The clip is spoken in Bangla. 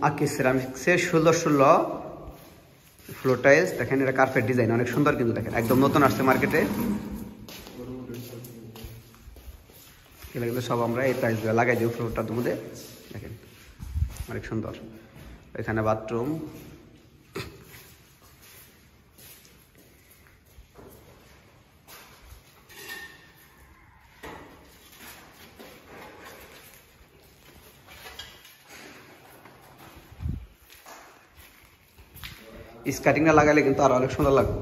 আকি সেরামিক্সের 16 ফ্লোর টাইলস দেখেন, এটা কার্পেট ডিজাইন অনেক সুন্দর, কিন্তু দেখেন একদম নতুন আসছে মার্কেটে। এগুলো কিন্তু সব আমরা এই টাইলসগুলো লাগাই দিই ফ্লোরটার মধ্যে, দেখেন অনেক সুন্দর। এখানে বাথরুম, স্কার্টিংটা লাগালে কিন্তু আরো অনেক সুন্দর লাগবে।